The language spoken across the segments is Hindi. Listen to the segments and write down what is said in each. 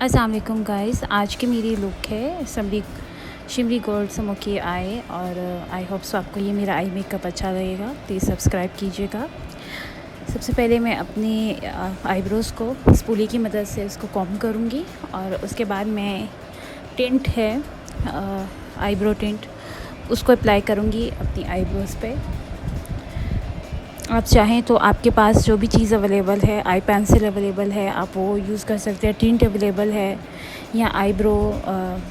अस्सलाम वालेकुम गाइस, आज की मेरी लुक है शिमरी गोल्ड स्मोकी आई। और आई होप सो आपको ये मेरा आई मेकअप अच्छा लगेगा। प्लीज़ सब्सक्राइब कीजिएगा। सबसे पहले मैं अपनी आईब्रोज़ को स्पूली की मदद से उसको कॉम्ब करूँगी और उसके बाद मैं टिंट है आईब्रो टिंट उसको अप्लाई करूँगी अपनी आईब्रोज़ पे। आप चाहें तो आपके पास जो भी चीज़ अवेलेबल है, आई पेंसिल अवेलेबल है, आप वो यूज़ कर सकते हैं। टिंट अवेलेबल है या आईब्रो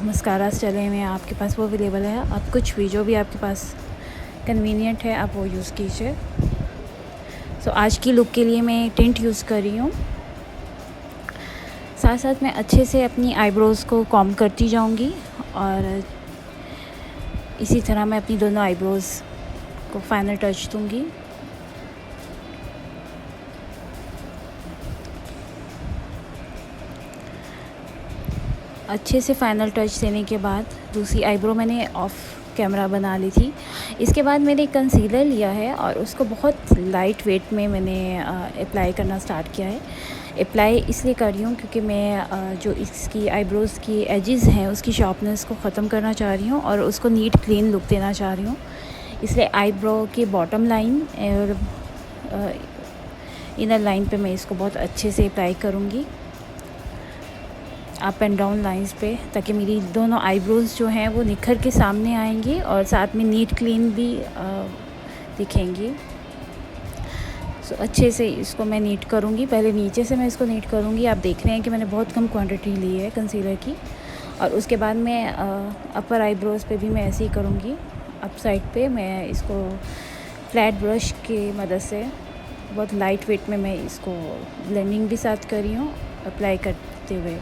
मस्कारास चले हुए हैं आपके पास, वो अवेलेबल है। आप कुछ भी जो भी आपके पास कन्वीनियंट है आप वो यूज़ कीजिए। सो आज की लुक के लिए मैं टिंट यूज़ कर रही हूँ। साथ साथ मैं अच्छे से अपनी आईब्रोज़ को कॉम्ब करती जाऊँगी और इसी तरह मैं अपनी दोनों आईब्रोज़ को फाइनल टच दूँगी। अच्छे से फाइनल टच देने के बाद दूसरी आईब्रो मैंने ऑफ कैमरा बना ली थी। इसके बाद मैंने कंसीलर लिया है और उसको बहुत लाइट वेट में मैंने अप्लाई करना स्टार्ट किया है। अप्लाई इसलिए कर रही हूँ क्योंकि मैं जो इसकी आईब्रोज़ की एजेस हैं उसकी शार्पनेस को ख़त्म करना चाह रही हूँ और उसको नीट क्लीन लुक देना चाह रही हूँ। इसलिए आईब्रो की बॉटम लाइन और इनर लाइन पे मैं इसको बहुत अच्छे से अप्लाई करूँगी, अप एंड डाउन लाइंस पे, ताकि मेरी दोनों आईब्रोज़ जो हैं वो निखर के सामने आएंगी और साथ में नीट क्लीन भी दिखेंगी। सो अच्छे से इसको मैं नीट करूँगी। पहले नीचे से मैं इसको नीट करूँगी। आप देख रहे हैं कि मैंने बहुत कम क्वांटिटी ली है कंसीलर की। और उसके बाद मैं अपर आईब्रोज़ पे भी मैं ऐसे ही करूँगी। अप साइड पे मैं इसको फ्लैट ब्रश की मदद से बहुत लाइट वेट में मैं इसको ब्लेंडिंग भी साथ कर रही हूँ अप्लाई करते हुए।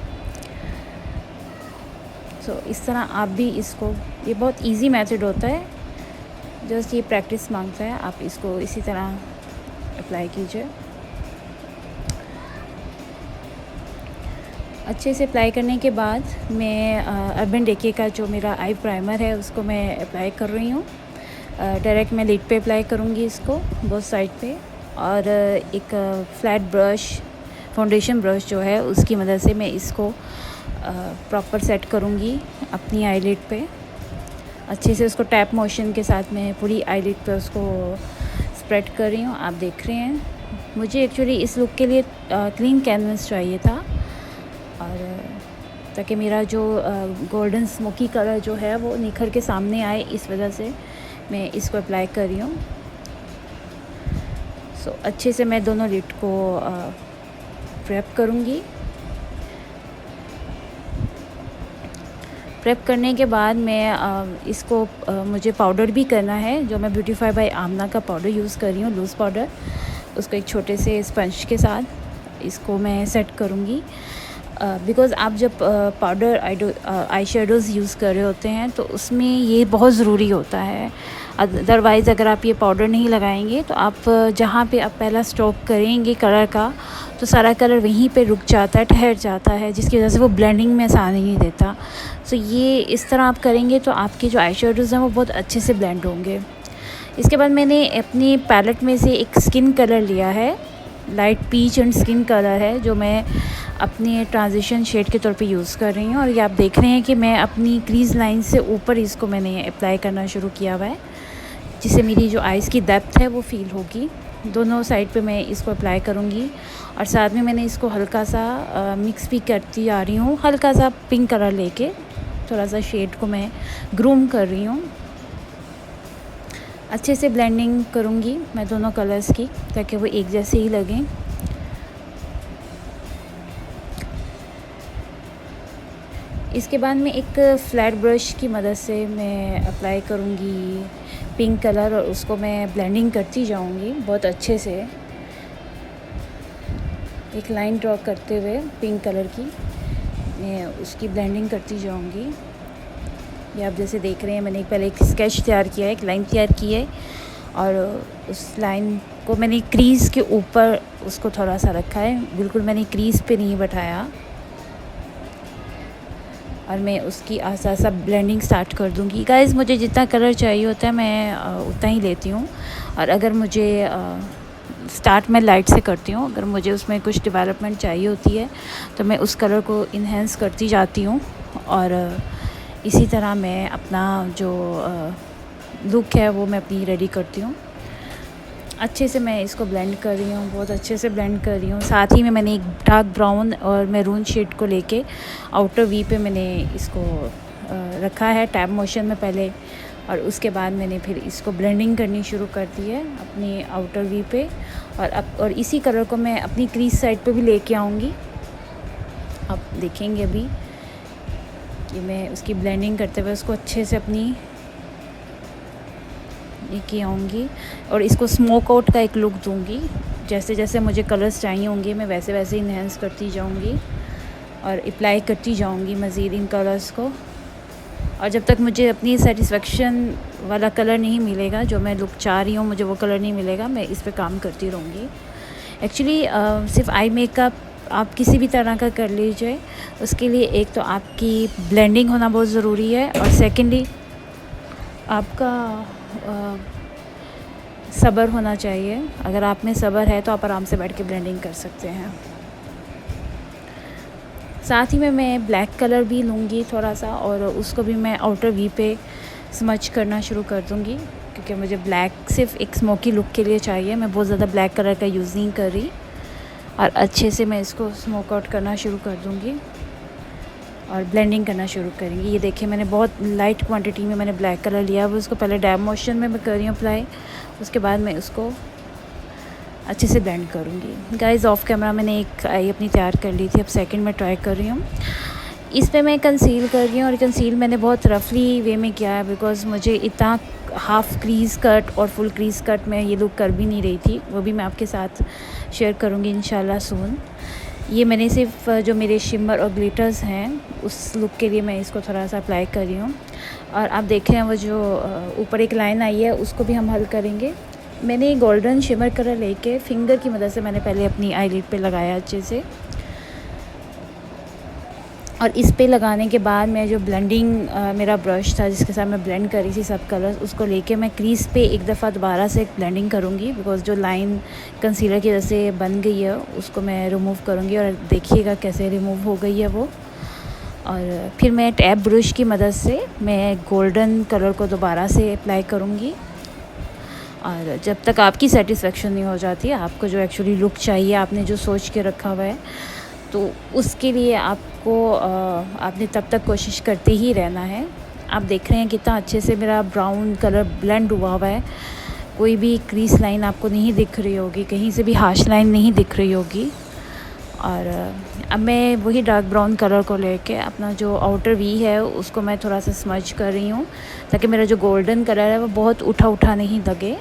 सो इस तरह आप भी इसको, ये बहुत इजी मेथड होता है, जस्ट ये प्रैक्टिस मांगता है। आप इसको इसी तरह अप्लाई कीजिए। अच्छे से अप्लाई करने के बाद मैं अर्बन डेके का जो मेरा आई प्राइमर है उसको मैं अप्लाई कर रही हूँ। डायरेक्ट मैं लिड पे अप्लाई करूँगी इसको बोथ साइड पे, और एक फ्लैट ब्रश, फाउंडेशन ब्रश जो है उसकी मदद से मैं इसको प्रॉपर सेट करूँगी अपनी आईलिड पे। अच्छे से उसको टैप मोशन के साथ मैं पूरी आईलिड पे उसको स्प्रेड कर रही हूँ। आप देख रहे हैं मुझे एक्चुअली इस लुक के लिए क्लीन कैनवस चाहिए था, और ताकि मेरा जो गोल्डन स्मोकी कलर जो है वो निखर के सामने आए, इस वजह से मैं इसको अप्लाई कर रही हूँ। सो अच्छे से मैं दोनों लिड को प्रेप करूँगी। प्रेप करने के बाद मैं इसको मुझे पाउडर भी करना है, जो मैं ब्यूटीफाई बाय आमना का पाउडर यूज़ कर रही हूँ, लूज़ पाउडर। उसको एक छोटे से स्पंज के साथ इसको मैं सेट करूँगी। बिकॉज़ आप जब पाउडर आई शेडोज़ यूज़ कर रहे होते हैं तो उसमें ये बहुत ज़रूरी होता है। अदरवाइज़ अगर आप ये पाउडर नहीं लगाएंगे तो आप जहाँ पे आप पहला स्ट्रोक करेंगे कलर का तो सारा कलर वहीं पे रुक जाता है, ठहर जाता है, जिसकी वजह से वो ब्लेंडिंग में आसानी नहीं देता। सो ये इस तरह आप करेंगे तो आपके जो आई शेडोज़ हैं वो बहुत अच्छे से ब्लेंड होंगे। इसके बाद मैंने अपनी पैलेट में से एक स्किन कलर लिया है, light peach and skin colour है, जो मैं अपने ट्रांजिशन शेड के तौर पे यूज़ कर रही हूँ। और ये आप देख रहे हैं कि मैं अपनी क्रीज़ लाइन से ऊपर इसको मैंने अप्लाई करना शुरू किया हुआ है, जिससे मेरी जो आइज़ की डेप्थ है वो फील होगी। दोनों साइड पे मैं इसको अप्लाई करूँगी और साथ में मैंने इसको हल्का सा मिक्स भी करती आ रही हूँ। हल्का सा पिंक कलर लेके थोड़ा सा शेड को मैं ग्रूम कर रही हूँ। अच्छे से ब्लेंडिंग करूँगी मैं दोनों कलर्स की, ताकि वो एक जैसे ही लगें। इसके बाद मैं एक फ्लैट ब्रश की मदद से मैं अप्लाई करूँगी पिंक कलर, और उसको मैं ब्लेंडिंग करती जाऊँगी बहुत अच्छे से। एक लाइन ड्रॉ करते हुए पिंक कलर की मैं उसकी ब्लेंडिंग करती जाऊँगी। ये आप जैसे देख रहे हैं मैंने पहले एक स्केच तैयार किया है, एक लाइन तैयार की है, और उस लाइन को मैंने क्रीज़ के ऊपर उसको थोड़ा सा रखा है, बिल्कुल मैंने क्रीज़ पे नहीं बैठाया। और मैं उसकी आसा सा ब्लेंडिंग स्टार्ट कर दूँगी। गाइस मुझे जितना कलर चाहिए होता है मैं उतना ही लेती हूँ, और अगर मुझे स्टार्ट मैं लाइट से करती हूँ। अगर मुझे उसमें कुछ डेवलपमेंट चाहिए होती है तो मैं उस कलर को इन्हेंस करती जाती हूँ, और इसी तरह मैं अपना जो लुक है वो मैं अपनी रेडी करती हूँ। अच्छे से मैं इसको ब्लेंड कर रही हूँ, बहुत अच्छे से ब्लेंड कर रही हूँ। साथ ही में मैंने एक डार्क ब्राउन और मैरून शेड को लेके आउटर वी पे मैंने इसको रखा है टैब मोशन में पहले, और उसके बाद मैंने फिर इसको ब्लेंडिंग करनी शुरू कर दी है अपनी आउटर वी पे। और इसी कलर को मैं अपनी क्रीज साइड पे भी लेके आऊँगी। आप देखेंगे अभी कि मैं उसकी ब्लेंडिंग करते हुए उसको अच्छे से अपनी लेके आऊँगी, और इसको स्मोक आउट का एक लुक दूँगी। जैसे जैसे मुझे कलर्स चाहिए होंगे मैं वैसे वैसे इन्हेंस करती जाऊँगी और अप्लाई करती जाऊँगी मज़ीद इन कलर्स को। और जब तक मुझे अपनी सेटिस्फेक्शन वाला कलर नहीं मिलेगा, जो मैं लुक चाह रही हूँ मुझे वो कलर नहीं मिलेगा, मैं इस पे काम करती रहूँगी। एक्चुअली सिर्फ आई मेकअप आप किसी भी तरह का कर लीजिए, उसके लिए एक तो आपकी ब्लेंडिंग होना बहुत ज़रूरी है, और सेकेंडली आपका सब्र होना चाहिए। अगर आप में सब्र है तो आप आराम से बैठ के ब्लेंडिंग कर सकते हैं। साथ ही में मैं ब्लैक कलर भी लूँगी थोड़ा सा, और उसको भी मैं आउटर वी पे स्मच करना शुरू कर दूँगी, क्योंकि मुझे ब्लैक सिर्फ एक स्मोकी लुक के लिए चाहिए। मैं बहुत ज़्यादा ब्लैक कलर का यूज़ नहीं कर रही, और अच्छे से मैं इसको स्मोक आउट करना शुरू कर दूँगी और ब्लेंडिंग करना शुरू करेंगे। ये देखिए मैंने बहुत लाइट क्वांटिटी में मैंने ब्लैक कलर लिया है, उसको पहले डैब मोशन में मैं कर रही हूँ अप्लाई, उसके बाद मैं उसको अच्छे से ब्लेंड करूँगी। गाइस ऑफ कैमरा मैंने एक आई अपनी तैयार कर ली थी, अब सेकंड में ट्राई कर रही हूँ। इस पे मैं कंसील कर रही हूँ, और कंसील मैंने बहुत रफली वे में किया है, बिकॉज़ मुझे इतना हाफ़ क्रीज़ कट और फुल क्रीज़ कट में ये लुक कर भी नहीं रही थी। वो भी मैं आपके साथ शेयर करूँगी इंशाल्लाह सून। ये मैंने सिर्फ जो मेरे शिमर और ग्लिटर्स हैं उस लुक के लिए मैं इसको थोड़ा सा अप्लाई कर रही हूँ। और आप देखें वो जो ऊपर एक लाइन आई है उसको भी हम हल करेंगे। मैंने गोल्डन शिमर कलर लेके फिंगर की मदद से मैंने पहले अपनी आईलिड पे लगाया अच्छे से, और इस पे लगाने के बाद मैं जो ब्लेंडिंग मेरा ब्रश था जिसके साथ मैं ब्लेंड करी थी सब कलर्स, उसको लेके मैं क्रीज़ पे एक दफ़ा दोबारा से ब्लेंडिंग करूँगी, बिकॉज़ जो लाइन कंसीलर की वजह से बन गई है उसको मैं रिमूव करूँगी, और देखिएगा कैसे रिमूव हो गई है वो। और फिर मैं टैब ब्रश की मदद से मैं गोल्डन कलर को दोबारा से अप्लाई करूँगी, और जब तक आपकी सेटिस्फेक्शन नहीं हो जाती, आपको जो एक्चुअली लुक चाहिए आपने जो सोच के रखा हुआ है, तो उसके लिए आपको आपने तब तक कोशिश करते ही रहना है। आप देख रहे हैं कितना अच्छे से मेरा ब्राउन कलर ब्लेंड हुआ हुआ है, कोई भी क्रीज लाइन आपको नहीं दिख रही होगी, कहीं से भी हार्श लाइन नहीं दिख रही होगी। और अब मैं वही डार्क ब्राउन कलर को लेके अपना जो आउटर वी है उसको मैं थोड़ा सा स्मज कर रही हूँ, ताकि मेरा जो गोल्डन कलर है वो बहुत उठा उठा नहीं लगे।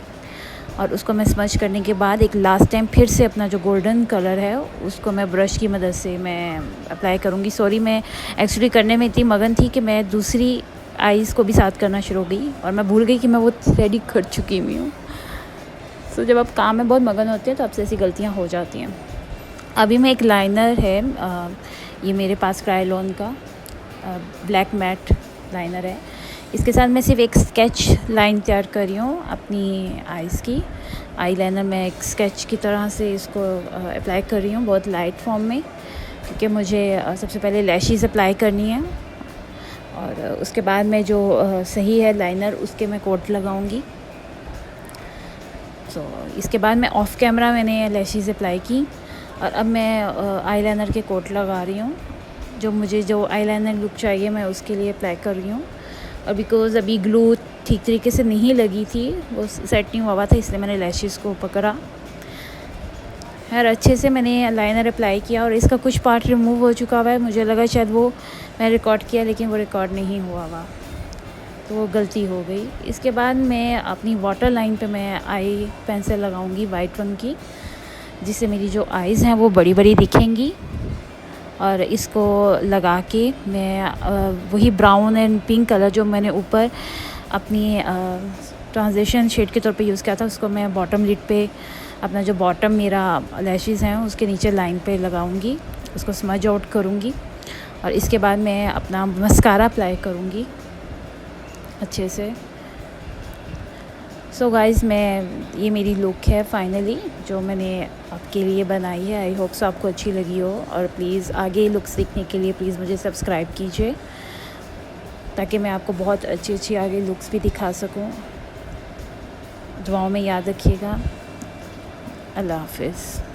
और उसको मैं स्मच करने के बाद एक लास्ट टाइम फिर से अपना जो गोल्डन कलर है उसको मैं ब्रश की मदद से मैं अप्लाई करूँगी। सॉरी, मैं एक्चुअली करने में इतनी मगन थी कि मैं दूसरी आईज़ को भी साथ करना शुरू हो गई, और मैं भूल गई कि मैं वो रेडी कर चुकी हुई हूँ। सो जब आप काम में बहुत मगन होते हैं तो आपसे ऐसी गलतियाँ हो जाती हैं। अभी मैं एक लाइनर है, ये मेरे पास क्रायोलॉन का ब्लैक मैट लाइनर है, इसके साथ मैं सिर्फ एक स्केच लाइन तैयार कर रही हूँ अपनी आइज़ की। आई लाइनर मैं एक स्केच की तरह से इसको अप्लाई कर रही हूँ बहुत लाइट फॉर्म में, क्योंकि मुझे सबसे पहले लैशेज़ अप्लाई करनी है, और उसके बाद मैं जो सही है लाइनर उसके मैं कोट लगाऊंगी। तो इसके बाद मैं ऑफ कैमरा मैंने लैशेज़ अप्लाई की, और अब मैं आईलाइनर के कोट लगा रही हूँ। जो मुझे जो आईलाइनर लुक चाहिए मैं उसके लिए अप्लाई कर रही हूँ। और बिकॉज़ अभी ग्लू ठीक तरीके से नहीं लगी थी, वो सेट नहीं हुआ था, इसलिए मैंने लैशेज़ को पकड़ा। खैर अच्छे से मैंने लाइनर अप्लाई किया, और इसका कुछ पार्ट रिमूव हो चुका हुआ है। मुझे लगा शायद वो मैं रिकॉर्ड किया, लेकिन वो रिकॉर्ड नहीं हुआ हुआ, तो वो गलती हो गई। इसके बाद मैं अपनी वाटर लाइन पे मैं आई पेंसिल लगाऊंगी वाइट रंग की, जिससे मेरी जो आइज़ हैं वो बड़ी बड़ी दिखेंगी। और इसको लगा के मैं वही ब्राउन एंड पिंक कलर जो मैंने ऊपर अपनी ट्रांजिशन शेड के तौर पे यूज़ किया था, उसको मैं बॉटम लिड पे अपना जो बॉटम मेरा लैशेज़ हैं उसके नीचे लाइन पे लगाऊंगी, उसको स्मज आउट करूंगी। और इसके बाद मैं अपना मस्कारा अप्लाई करूंगी अच्छे से। सो गाइज़ ये मेरी लुक है फाइनली जो मैंने आपके लिए बनाई है। आई होप सो आपको अच्छी लगी हो, और प्लीज़ आगे लुक्स देखने के लिए प्लीज़ मुझे सब्सक्राइब कीजिए ताकि मैं आपको बहुत अच्छी अच्छी आगे लुक्स भी दिखा सकूं। दुआओं में याद रखिएगा। अल्लाह हाफ़िज़।